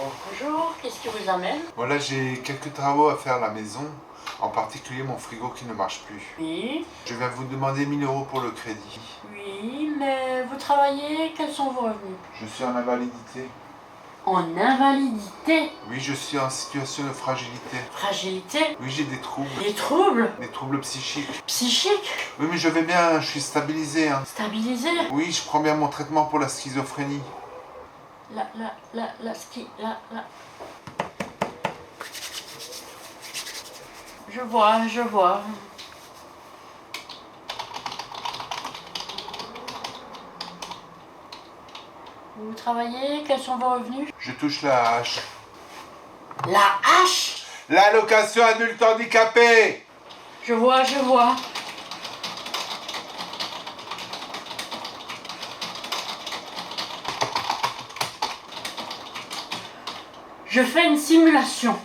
Bonjour. Bonjour, qu'est-ce qui vous amène? Voilà, j'ai quelques travaux à faire à la maison, en particulier mon frigo qui ne marche plus. Oui, Je viens vous demander 1000 € pour le crédit. oui, mais vous travaillez, quels sont vos revenus? Je suis en invalidité. En invalidité? Oui, je suis en situation de fragilité. Fragilité? Oui, j'ai des troubles. Des troubles? Des troubles psychiques. Psychiques? Oui, mais je vais bien, je suis stabilisé. Hein. Stabilisé? Oui, je prends bien mon traitement pour la schizophrénie. Je vois. Vous travaillez, quels sont vos revenus? Je touche la hache. La hache? L'allocation adulte handicapé. Je vois. Je fais une simulation.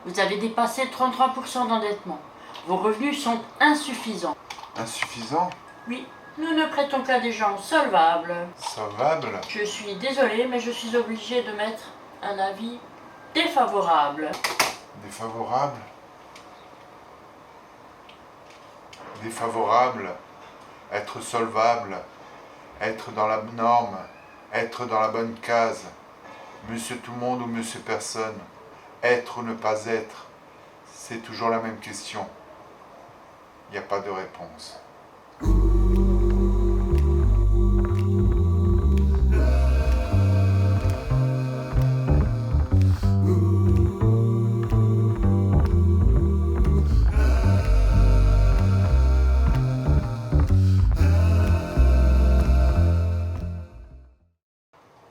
Vous avez dépassé 33% d'endettement. Vos revenus sont insuffisants. Insuffisant. Oui, nous ne prêtons qu'à des gens solvables. Solvable. Je suis désolée, mais je suis obligée de mettre un avis défavorable. Défavorable. Défavorable. Être solvable. Être dans la norme. Être dans la bonne case. Monsieur tout le monde ou monsieur personne. Être ou ne pas être. C'est toujours la même question. Il n'y a pas de réponse.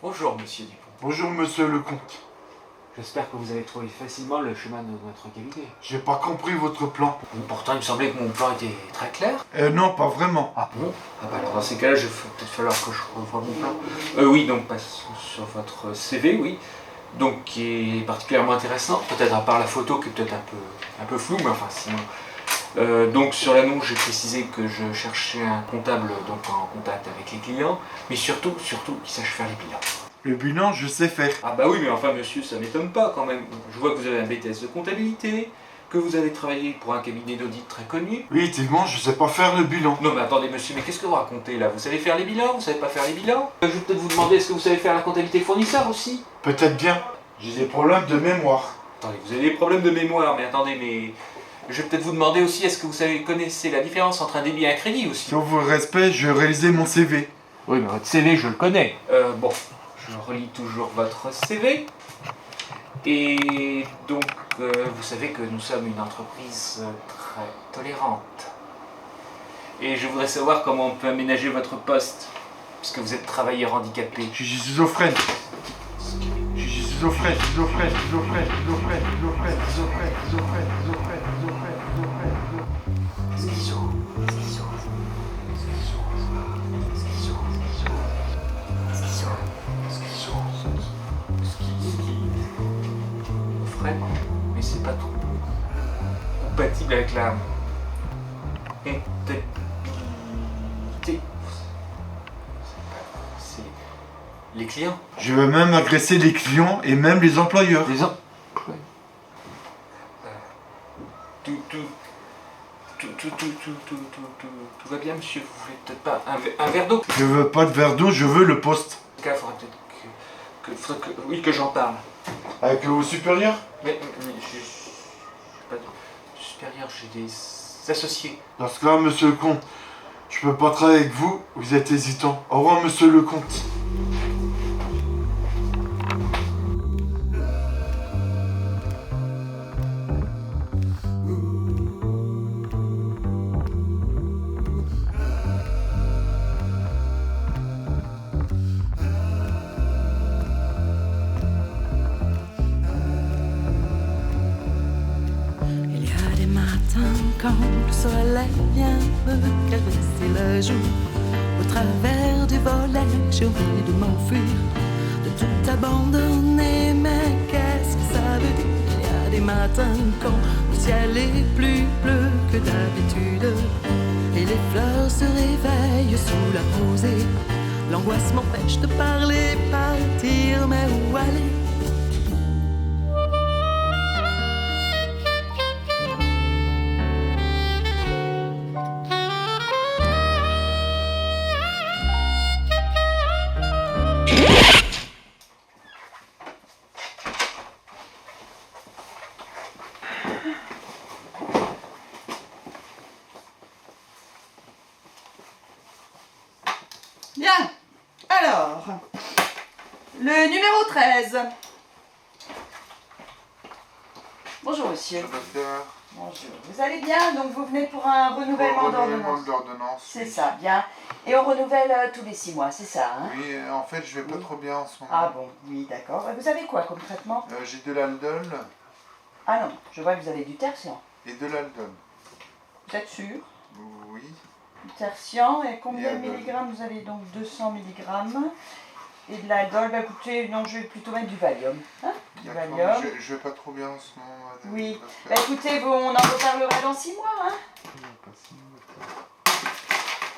Bonjour Monsieur Dupont. Bonjour monsieur le comte. J'espère que vous avez trouvé facilement le chemin de notre cabinet. J'ai pas compris votre plan. Pourtant il me semblait que mon plan était très clair. Non, pas vraiment. Ah bon? Ah bah alors dans ces cas-là, il va peut-être falloir que je revoie mon plan. Oui, donc passons sur votre CV, oui. Donc qui est particulièrement intéressant, peut-être à part la photo qui est peut-être un peu floue, mais enfin sinon. Donc sur l'annonce, j'ai précisé que je cherchais un comptable donc en contact avec les clients, mais surtout qui sache faire les bilans. Le bilan, je sais faire. Ah bah oui, mais enfin monsieur, ça m'étonne pas quand même. Je vois que vous avez un BTS de comptabilité, que vous avez travaillé pour un cabinet d'audit très connu. Oui, effectivement, je sais pas faire le bilan. Non mais attendez monsieur, mais qu'est-ce que vous racontez là? Vous savez faire les bilans? Vous savez pas faire les bilans? Je vais peut-être vous demander, est-ce que vous savez faire la comptabilité fournisseur aussi? Peut-être bien. J'ai des problèmes de mémoire. Attendez, vous avez des problèmes de mémoire, mais attendez, mais... Je vais peut-être vous demander aussi, est-ce que vous connaissez la différence entre un débit et un crédit aussi? Sur vos respects, je réalisais mon CV. Oui, mais votre CV, je le connais. Bon, je relis toujours votre CV. Et donc, vous savez que nous sommes une entreprise très tolérante. Et je voudrais savoir comment on peut aménager votre poste, puisque vous êtes travailleur handicapé. Je suis schizophrène. Je suis schizophrène. Mais c'est pas trop compatible avec la comptabilité. C'est les clients. Je vais même agresser les clients et même les employeurs. Les employés. Tout va bien, monsieur. Vous voulez peut-être pas un verre d'eau? Je veux pas de verre d'eau, je veux le poste. Il faudrait peut-être oui, que j'en parle. Avec vos supérieurs? Mais je suis pas supérieur, j'ai des associés. Dans ce cas, monsieur le comte, je peux pas travailler avec vous, vous êtes hésitant. Au revoir, monsieur le comte. Quand le soleil vient me caresser la joue, au travers du volet, j'ai envie de m'enfuir, de tout abandonner. Mais qu'est-ce que ça veut dire? Il y a des matins quand le ciel est plus bleu que d'habitude, et les fleurs se réveillent sous la rosée L'angoisse m'empêche de parler, partir, mais où aller? Bien, alors, le numéro 13. Bonjour monsieur. Docteur, Bonjour. Vous allez bien? Donc vous venez pour un renouvellement d'ordonnance. d'ordonnance. C'est oui. ça, bien. Et on renouvelle tous les 6 mois, c'est ça, hein? Oui, en fait, je vais pas Oui. trop bien en ce moment. Ah bon, oui, d'accord. Vous avez quoi comme traitement? J'ai de l'aldol Ah non, je vois que vous avez du tertian. et de l'aldol. Vous êtes sûr? Oui. Du tertian, et combien Et de Aldol. milligrammes? Vous avez donc 200 milligrammes. Et de l'aldol, bah écoutez, non, je vais plutôt mettre du Valium. Hein? Du D'accord, Valium. mais je vais pas trop bien en ce moment, madame. Oui. Docteur. Bah écoutez, on en reparlera dans 6 mois, hein?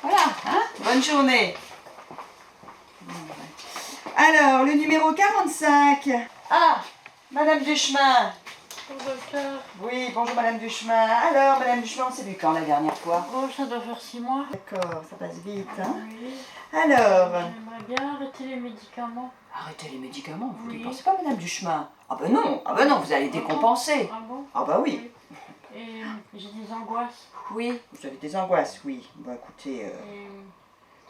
Voilà, hein? Bonne journée. Alors, le numéro 45. Ah, Madame Duchemin. Bonjour, docteur. Oui, bonjour Madame Duchemin. Alors, Madame Duchemin, on s'est vu quand la dernière fois? Oh, ça doit faire 6 mois. D'accord, ça passe vite, hein? Oui. Alors, J'aimerais bien arrêter les médicaments. arrêtez les médicaments, vous Oui. ne pensez pas Madame Duchemin? Ah ben non, vous allez décompenser. Ah bon? Ah bah oui. Et j'ai des angoisses. Oui, vous avez des angoisses, oui. Bah écoutez, Et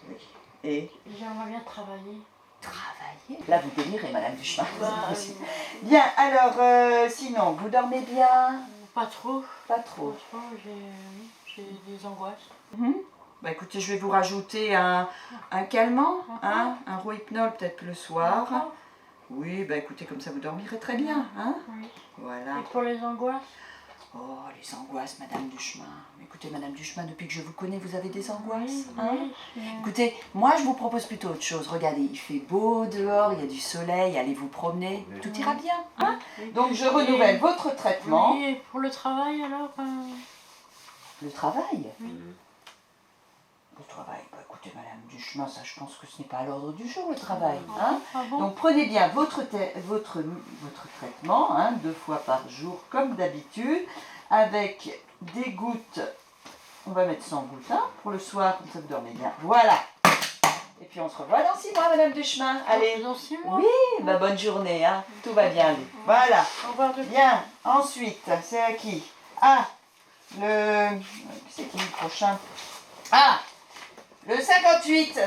oui. Et j'aimerais bien travailler. travailler? Là, vous délirez, Madame Duchemin. Bah, Bien, alors, sinon, vous dormez bien? pas trop. Pas trop. Pas trop, j'ai des angoisses. Mhm. Bah écoutez, je vais vous rajouter un calmant, hein, un rohypnol peut-être le soir. Encore? Oui, bah écoutez, comme ça vous dormirez très bien, hein. Oui. Voilà. Et pour les angoisses? Oh, les angoisses, Madame Duchemin. Écoutez, Madame Duchemin, depuis que je vous connais, vous avez des angoisses, Oui, hein. oui, mais- Écoutez, moi je vous propose plutôt autre chose. Regardez, il fait beau dehors, il y a du soleil, allez vous promener, tout ira bien, hein. Oui. Donc je renouvelle Et- votre traitement. Oui, et pour le travail alors Le travail. Oui. Le travail, bah écoutez, Madame Duchemin, ça je pense que ce n'est pas à l'ordre du jour, le travail, Ah hein. bon? Ah bon? Donc prenez bien votre traitement, hein, 2 fois par jour comme d'habitude, avec des gouttes, on va mettre 100 gouttes, hein, pour le soir, comme ça vous dormez bien. Voilà. Et puis on se revoit dans 6 mois, Madame Duchemin. Allez. Dans 6 mois? Oui, bah bonne journée, hein. Tout va bien aller. Voilà. Au revoir, docteur. Bien. Ensuite, c'est à qui? Ah, c'est qui le prochain? Ah, le 58.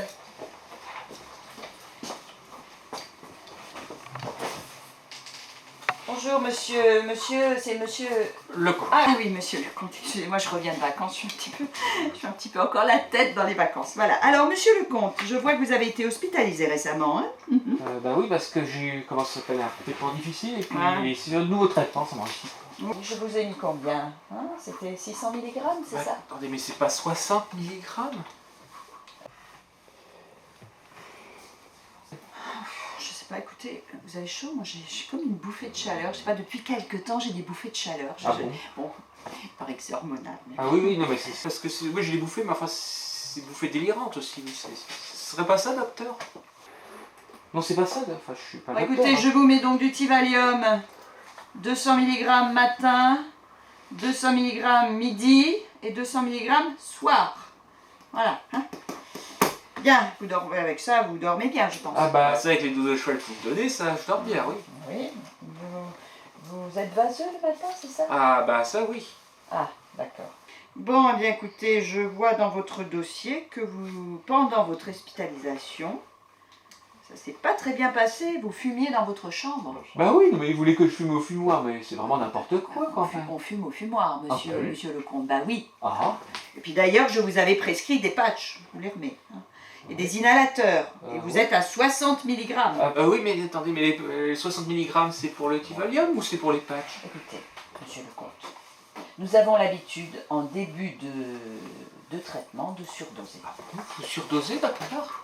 Bonjour monsieur, c'est monsieur... Le corps. Ah oui monsieur le comte, excusez-moi, je reviens de vacances, je suis un petit peu encore la tête dans les vacances. Voilà, alors monsieur le comte, je vois que vous avez été hospitalisé récemment, hein. Bah oui, parce que j'ai eu, comment ça s'appelle, un traitement difficile, et puis Ah. c'est un nouveau traitement, ça marche. Je vous ai mis combien, hein? C'était 600 mg, c'est Ouais, ça? attendez, mais c'est pas 60 mg? Je sais pas, écoutez, vous avez chaud? Moi j'ai comme une bouffée de chaleur, je sais pas, depuis quelques temps j'ai des bouffées de chaleur. Ah bon? Bon, il paraît que c'est hormonal. Mais... Ah oui, oui, non, mais c'est parce que oui, je l'ai bouffé, mais enfin, c'est bouffée délirante aussi. Oui, ce serait pas ça, docteur? Non, c'est pas ça, enfin, je suis pas Bon, docteur. écoutez, hein. je vous mets donc du Tivalium, 200 mg matin, 200 mg midi et 200 mg soir. Voilà. Hein. Bien, vous dormez avec ça, vous dormez bien, je pense. Ah bah, c'est avec les 12 cheval que vous me donnez, ça, je dors bien, oui. Oui, vous êtes vaseux le matin, c'est ça? Ah bah, ça, oui. Ah, d'accord. Bon, eh bien écoutez, je vois dans votre dossier que vous, pendant votre hospitalisation, ça s'est pas très bien passé, vous fumiez dans votre chambre. Bah oui, non, mais il voulait que je fume au fumoir, mais c'est vraiment n'importe quoi, quoi, enfin. On fume au fumoir, monsieur, Ah, bah oui. monsieur le comte, bah oui. Ah, Et puis d'ailleurs, je vous avais prescrit des patchs, je vous les remets, hein, et des inhalateurs, et vous ouais. êtes à 60 mg. ah bah oui, mais attendez, mais les 60 mg, c'est pour le Tivalium ou c'est pour les patchs? Écoutez, monsieur le comte, nous avons l'habitude, en début de traitement, de surdoser. Vous surdosez, docteur?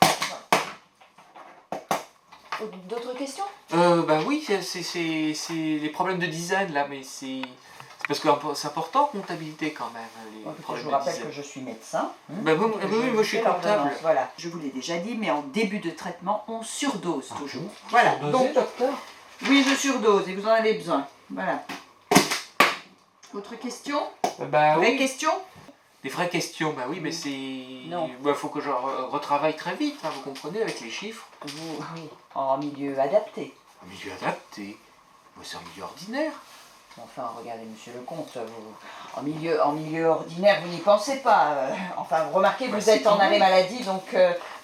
D'autres questions? Bah oui, c'est les problèmes de design, là, mais c'est Parce que c'est important, comptabilité quand même. Les Écoutez, je problèmes vous de rappelle dizaine. que je suis médecin. Bah, oui, moi je suis fais comptable. l'ordonnance, voilà. Je vous l'ai déjà dit, mais en début de traitement, on surdose toujours. Voilà. Surdosé, Donc, docteur? oui, je surdose et vous en avez besoin. Voilà. Autre question? Bah Vraie oui. question? Des vraies questions, bah oui, mais c'est... Non. Bah, faut que je retravaille très vite, hein, vous comprenez, avec les chiffres. Oui. En milieu adapté. Un milieu adapté. Moi, c'est un milieu ordinaire. Enfin, regardez, monsieur le comte, en milieu ordinaire, vous n'y pensez pas. Enfin, remarquez, Bah, vous si, êtes en quand arrêt même. maladie, donc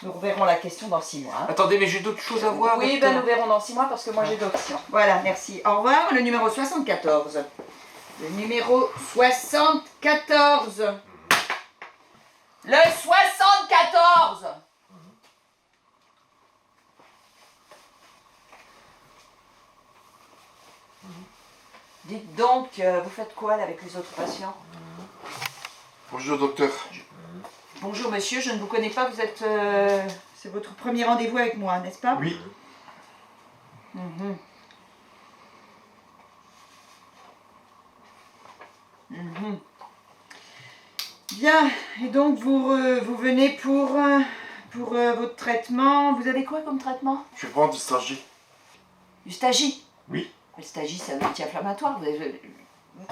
nous reverrons la question dans 6 mois. Hein. Attendez, mais j'ai d'autres choses à voir. Oui, docteur. ben nous verrons dans 6 mois parce que moi j'ai d'options. Voilà, merci. Au revoir, le numéro 74. Le numéro 74. Le 74. Dites donc, vous faites quoi là avec les autres patients? Bonjour docteur. Bonjour monsieur, je ne vous connais pas, vous êtes... c'est votre premier rendez-vous avec moi, n'est-ce pas? Oui. Mhm. Mhm. Bien, et donc vous venez pour votre traitement. Vous avez quoi comme traitement? Je vais prendre du Stagie. Du Stagie? Oui. Le Stagie, c'est un anti-inflammatoire.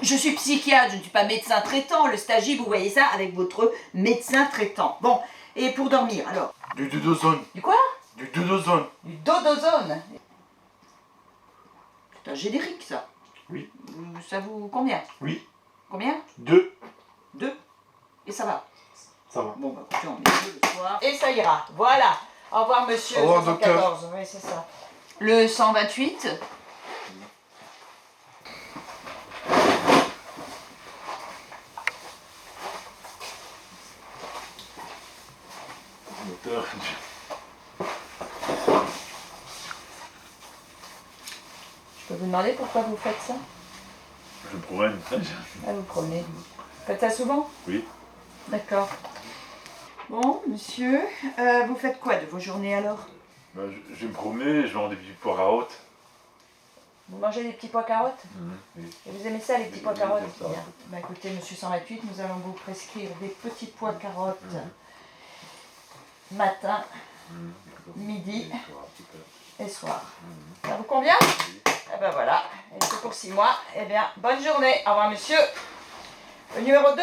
Je suis psychiatre, je ne suis pas médecin traitant. Le Stagie, vous voyez ça avec votre médecin traitant. Bon, et pour dormir, alors? Du Dudozone. Du quoi? Du Dudozone. Du Dodozone. C'est un générique, ça. Oui. Ça vous combien? Oui. Combien? 2. 2. Et ça va? Ça va. Bon, bah écoutez, on met 2 le soir. Et ça ira. Voilà. Au revoir, monsieur. Au revoir, 74. Oui, c'est ça. Le 128. Docteur. Je peux vous demander pourquoi vous faites ça? Je me promène. Ah, vous promenez. Vous faites ça souvent? Oui. D'accord. Bon, monsieur, vous faites quoi de vos journées alors? Bah, je vais me promener, je vends des petits pois carottes. Vous mangez des petits pois carottes? Oui. Et vous aimez ça, les petits pois Oui, carottes? j'aime ça. Bien. Bah écoutez, monsieur 128, nous allons vous prescrire des petits pois carottes matin, midi et soir. Ça vous convient? Eh ben voilà, et c'est pour 6 mois. Eh bien, bonne journée. Au revoir, monsieur. Le numéro 212,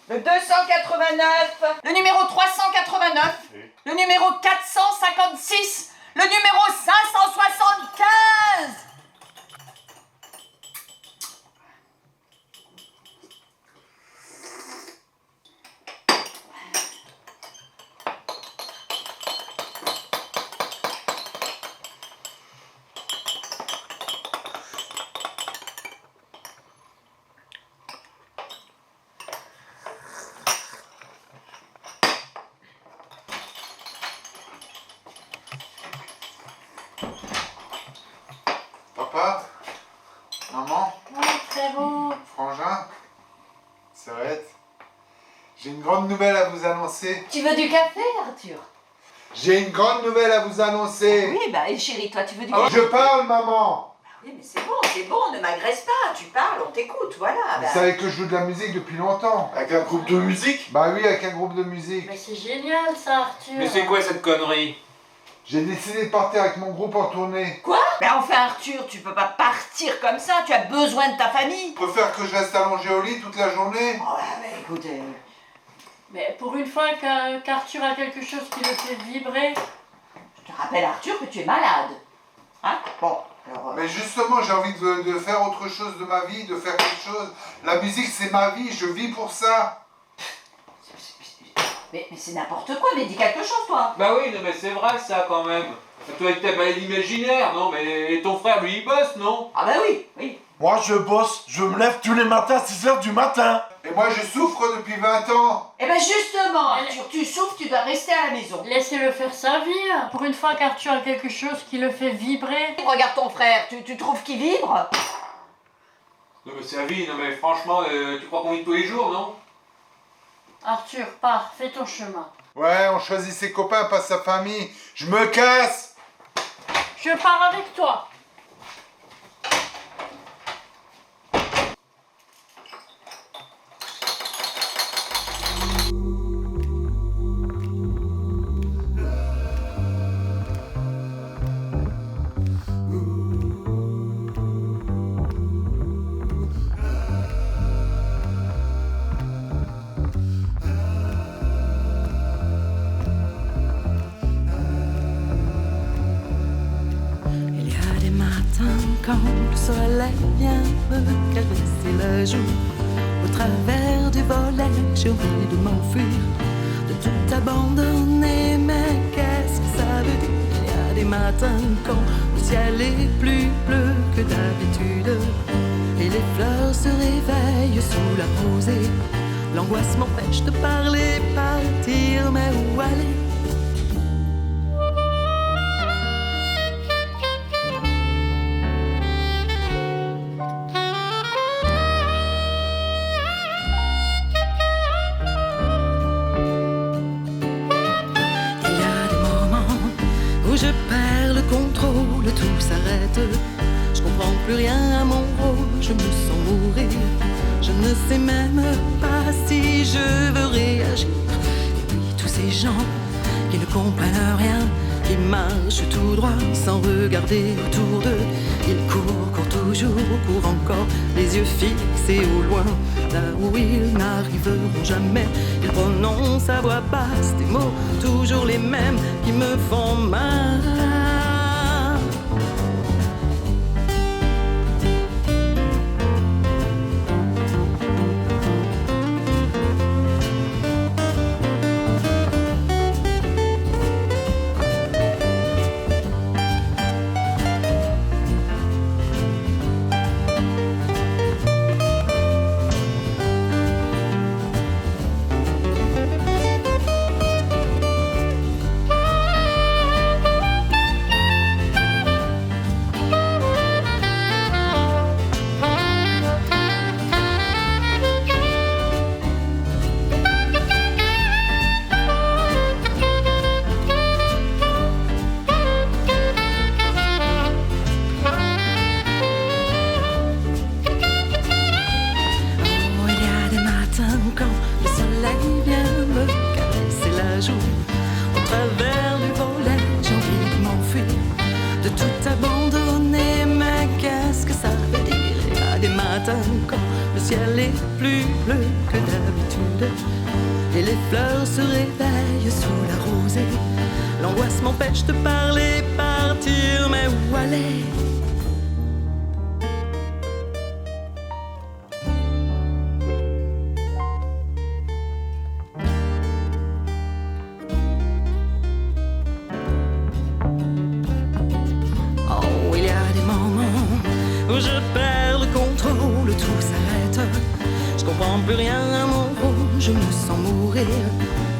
le 289, le numéro 389, Oui. le numéro 456, le numéro 575. Papa? Maman? Oh, frérot. Frangin? Sœurette? J'ai une grande nouvelle à vous annoncer. Tu veux du café, Arthur? J'ai une grande nouvelle à vous annoncer. Oui, bah chérie, toi tu veux du Ah, café? je parle, maman. Oui, mais c'est bon, ne m'agresse pas, tu parles, on t'écoute, voilà. Vous savez que je joue de la musique depuis longtemps. Avec un groupe de musique? Bah oui, avec un groupe de musique. Mais c'est génial ça, Arthur. Mais c'est quoi cette connerie? J'ai décidé de partir avec mon groupe en tournée. Quoi? Mais enfin, Arthur, tu peux pas partir comme ça, tu as besoin de ta famille. Je préfère que je reste allongé au lit toute la journée. Oh, mais écoute, Mais pour une fois qu'Arthur a quelque chose qui le fait vibrer, je te rappelle, Arthur, que tu es malade. Hein? Bon, alors... Mais justement, j'ai envie de faire autre chose de ma vie, de faire quelque chose. La musique, c'est ma vie, je vis pour ça. Mais c'est n'importe quoi, mais dis quelque chose, toi. Bah oui, non mais c'est vrai ça quand même. Toi avec ta maladie imaginaire, non? Mais ton frère, lui, il bosse, non? Ah bah oui, oui. Moi je bosse, je me lève tous les matins à 6h du matin. Et moi, je souffre depuis 20 ans. Eh ben justement, Arthur, tu souffres, tu dois rester à la maison. laissez-le faire sa vie. Pour une fois qu'Arthur a quelque chose qui le fait vibrer. Regarde ton frère, tu trouves qu'il vibre? Non mais sa vie, non mais franchement, tu crois qu'on vit tous les jours, non? Arthur, pars, fais ton chemin. Ouais, on choisit ses copains, pas sa famille. Je me casse. Je pars avec toi. quand le soleil vient me caresser la joue. Au travers du volet, j'ai envie de m'enfuir, de tout abandonner. Mais qu'est-ce que ça veut dire? Il y a des matins quand le ciel est plus bleu que d'habitude et les fleurs se réveillent sous la rosée. L'angoisse m'empêche de parler, partir, mais où aller? Je perds le contrôle, tout s'arrête. Je comprends plus rien à mon rôle, je me sens mourir. Je ne sais même pas si je veux réagir. Et puis tous ces gens qui ne comprennent rien, qui marchent tout droit sans regarder autour d'eux. Ils courent toujours, courent encore, les yeux fixés au loin, là où ils n'arriveront jamais. Ils prononcent à voix basse des mots, toujours les mêmes, qui me font mal. Quand le ciel est plus bleu que d'habitude et les fleurs se réveillent sous la rosée. L'angoisse m'empêche de parler, partir, mais où aller? Oh, il y a des moments où je perds le contrôle, tout s'arrête. Je comprends plus rien à mon rôle, je me sens mourir.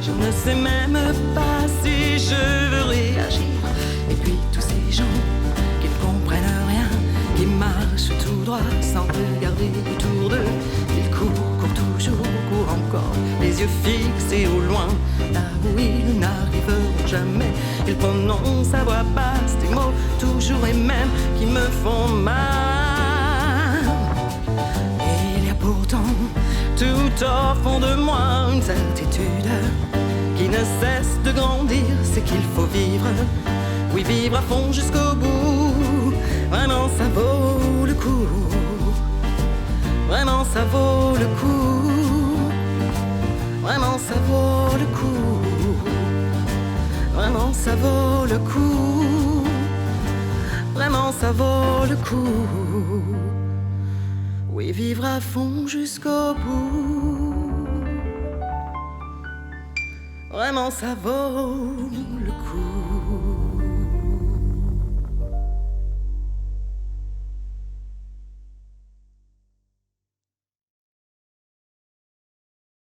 Je ne sais même pas si je veux réagir. Et puis tous ces gens qui ne comprennent rien, qui marchent tout droit sans regarder autour d'eux. Ils courent toujours, courent encore, les yeux fixés au loin, là où ils n'arriveront jamais. Ils prononcent à voix basse des mots, toujours les mêmes, qui me font mal. Et il y a pourtant tout au fond de moi une certitude qui ne cesse de grandir, c'est qu'il faut vivre. Oui, vivre à fond jusqu'au bout. Vraiment ça vaut le coup. Vraiment ça vaut le coup. Vraiment ça vaut le coup. Vraiment ça vaut le coup. Vraiment ça vaut le coup. Oui, vivre à fond jusqu'au bout. Vraiment ça vaut le coup.